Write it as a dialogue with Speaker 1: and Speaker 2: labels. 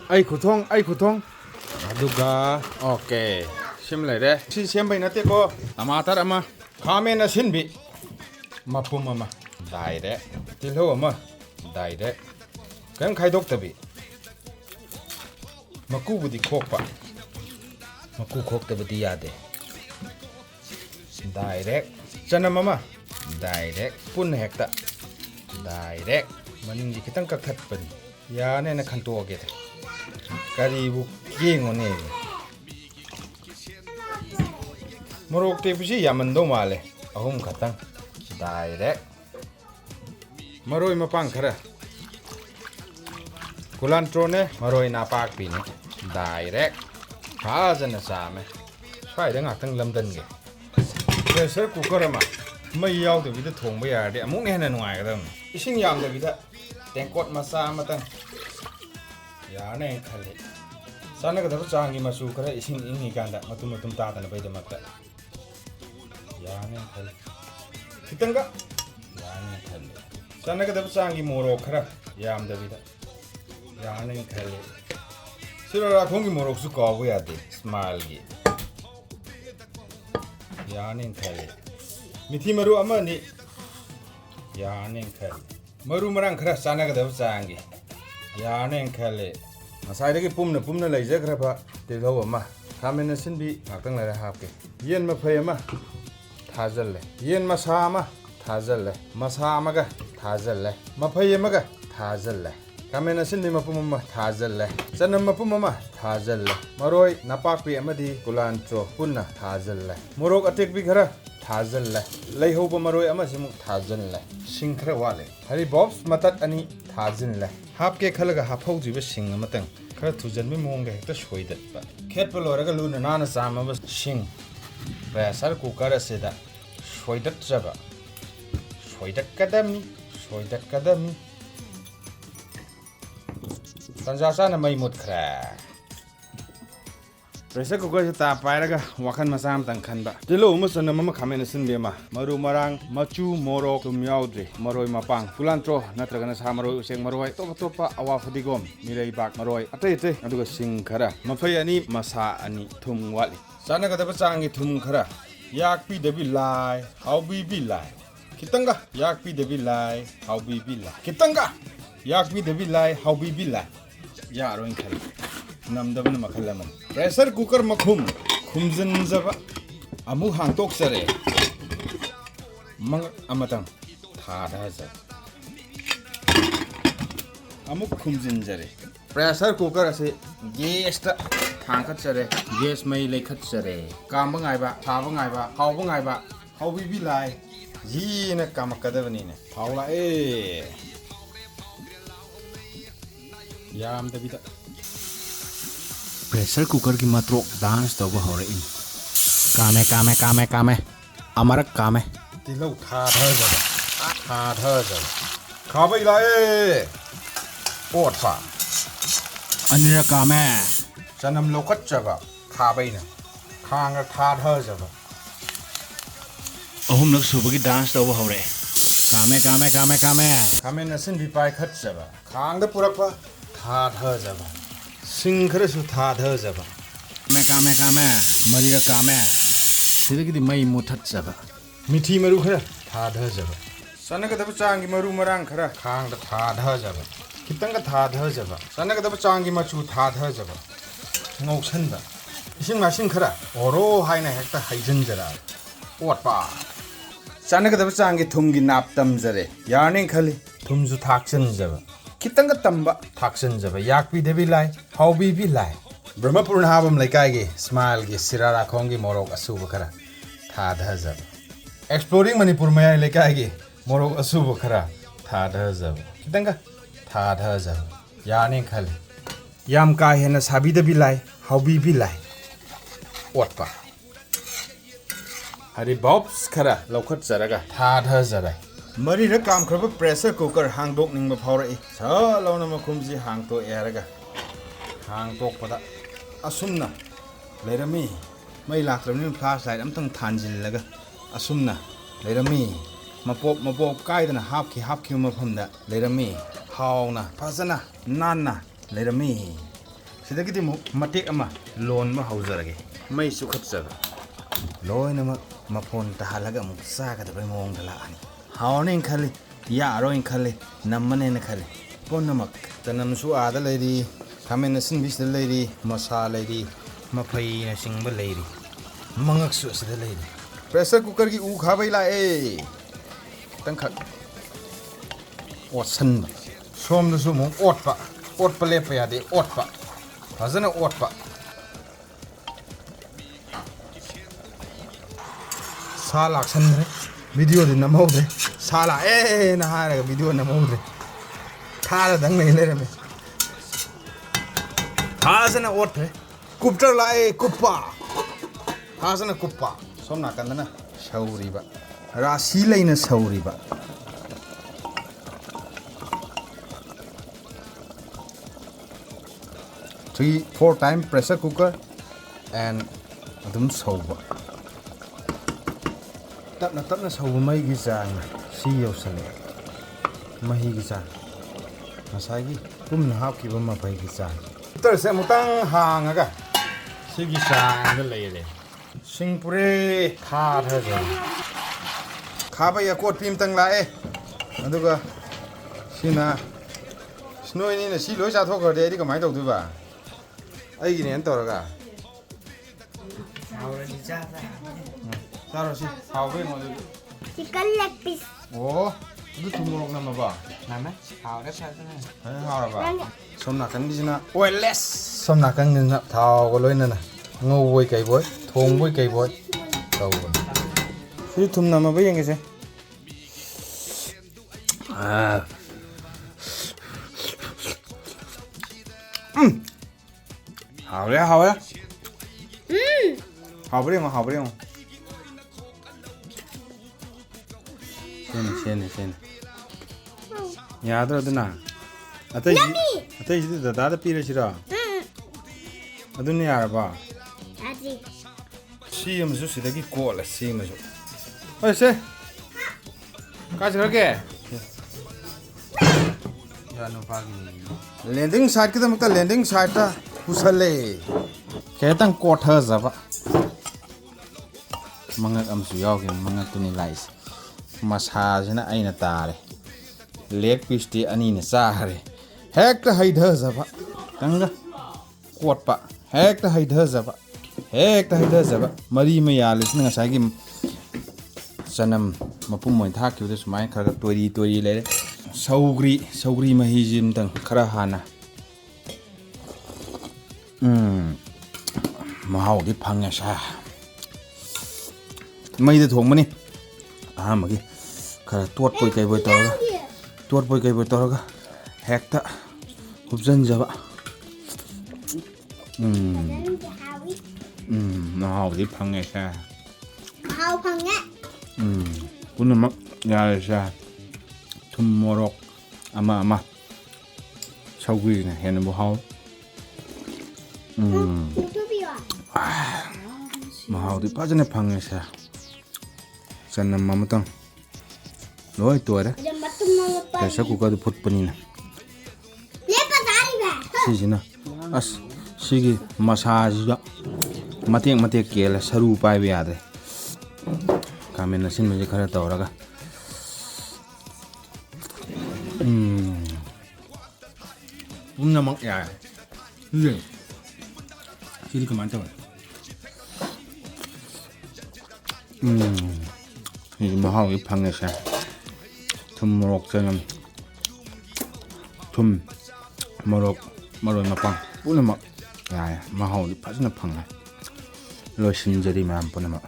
Speaker 1: ai Khuthong aduga okay sim lai re si sem bai na te ko amatar ama khame na sin bi mapum ama dai de tilho ama dai de kan khai dok tabi maku budi khok pa maku khok tabdi yade direct chanam ama direct pun hekta direct maning ji kitang ka khat pan ya ne na khanto ge the kari bu kengo ne morok te busi yaman do male ahum khatang direct maroi mapang khara kulantro ne maroi na pak pi ne direct phajana same phai da ngak tang lamdan ge pressure cooker ama mai yaw de bida thong ba ya de amuk ne hena nuai ga dam ising yam de bida tengkot masa matang ya ne khale sana ga da changi masu kara ising ingi kanda matum ta da na bai da makta ya ne khale kitanga ya ne khale sana ga da changi moro khara yam da bida ya ne khale sira ra khong gi morok su ko ya de smile gi ya ne khale mithi maru ama ni ya ne khale maru marang khara sana ga da changi ya ne khale masai de gi pumna lai ja khara ba te lo ma khamen sin bi ngakang lai ha ke yen ma phai ma thajal le yen ma sa ma thajal le masa ma ga thajal le ma phai ma ga thajal le khamen sin bi mapum ma thajal le chanam mapum ma thajal le maroi napak pi amadi kulancho punna thajal le morok atek bi khara thajal le lai ho ba maroi ama simu thajal le sing khara wale hari bobs matat ani thajin le hap ke khalaga hapau ji ba sing amatang khara thujan mi mong ga hekta soidat ba khet pa loraga luna na na sama ba sing pressure cooker ase da soidat jaba soidat kadami tanja sana mai mut khra pressure cooker ta pairaga wakhan masam tang khan ba tilo ma sana ma khamen sin be ma maru marang machu morok tum yaudre maroi mapang kulantro natraga na sa maroi useng maroi to pa awa fadigom milai bak maroi ate aduga sing khara mafai ani masa ani thum wali sana ga da changi thum khara yak pi de bi lai how bi lai kitanga yak pi de bi lai how bi lai kitanga yak pi de bi lai how bi lai ya roin khari namdabna makhalaman pressure cooker makhum khumjin jaba amu hangtok sare mang amatang thada ja amu khumjin jare pressure cooker ase gas ta thangkhat sare gas mai lekhat sare kamba ngai ba thaba ngai ba hau bi lai yi na kamakadabani ne thaula yam da bida pressure cooker ki matrok dance to ba hore in kame amarak kame tilo tha ja khabai la pot fa anira kame chanam lokhat jaba khabai na khanga tha ja ba ahum nak subagi dance to ba hore kame na sin bi pai khat jaba khang da purak ba tha ja ba sing khara su tha ja ba kame marira kame sidagi di mai muthat ja ba mithi maru khara tha ja ba sana ga da changi maru marang khara khang da tha ja ba kitang ga tha ja ba sana ga da changi machu tha ja ba ngau san da ising ma sing khara oro haina hekta haijin jara pot pa sana ga da changi thum gi nap tam jare yarning khali thum ju thak chen ja ba kitang ga tamba thaksan jaba yak pi debi lai how bi lai brahmapur na habam lai kai ge smile ge sirara khong ge morok asu khara tha jaba exploring manipur mai lai kai ge morok asu khara tha jaba kitang ga tha jaba yani khal yam ka hena sabi debi lai how bi lai otpa hari bobs khara lokhat jaraga tha jara mari ra kam khraba pressure cooker hangdok ning ma phawra e sa lawna ma khumji hangto eraga hangtok pada asumna leirami mai lakramni flashlight amtang thanjil laga asumna leirami mapop kaidana hapki ma phamda leirami hauna phasana nanna leirami Sidagidi matik ama lon ma hauzarage mai su khatsaga loina ma mapon tahalaga mu saga da bai mong dala ani hawnin khali ya roin khali nammane na khali ponamak tanam su ada leiri kamen sin bis da leiri masala leiri mapai na singba leiri mangak su sida leiri pressure cooker ki u khabai la e tangkhat otsan som da su mu otpa lepa ya de otpa fazana otpa sala aksandre video din namaude sala na haraga video namaude thara dang nei lere me fazana otpe kuptar la kuppa fazana kuppa somna kandana shauriba rasi leina shauriba 3-4 times pressure cooker and adum sauba tapna sauba mai gi jang si yosale mahi gi jang masagi kumna hapki ba ma bai gi jang tar se mutang hangaga si gi jang da leile singpure kha tha ja kha ba ya kot pim tang la aduga sina snoi ni na si loi sa thok de di kamai tau du ba ai gi nen toraga haurani cha Saro si hawe mo du
Speaker 2: chicken leg piece
Speaker 1: du tumorok na ma ba
Speaker 3: Nama, hawra sa na.
Speaker 1: hawra ba somna kan di na oilless somna kan na thao ko loi na ngau boi kai boi thong boi kai boi tau si tum na ma ba yeng se hawe hawe sen yadra dana atai ji da da pira sira adun yara ba
Speaker 2: aji
Speaker 1: si am su sidagi kola si ma su oi se ka jra ke
Speaker 3: Ya Anouba gi.
Speaker 1: landing side ki ta landing side ta pusale ketang kotha jaba mangak am su yaw ke mangak tu ni lais masajina aina tare leg piece ti ani ne sare hekta haidha jaba kanga kotpa hekta haidha jaba mari ma yalis na sagi sanam mapum moi thak kyu de sumai khara tori le saugri ma hi jim tang khara hana mahau di phangya sa mai de thong mani magi khara tuat poi kai boi toraga hekta hubjan jaba mahau di phangya sa
Speaker 2: hao phangya
Speaker 1: punamak yare sa thum morok ama saugri na hen bo hau mahau di pajane phangya sa sanam mamatang loi toira pressure cooker du phut pani na si jina as sigi massage da matek kela saru pai be ade kamen na sin me khara tawraga namang ya ye sili kaman tawa ni mahau i phangya sa thum morok chanam thum morok maroi mapang punamak ya mahau i phajna phanga lo sin jari mam punamak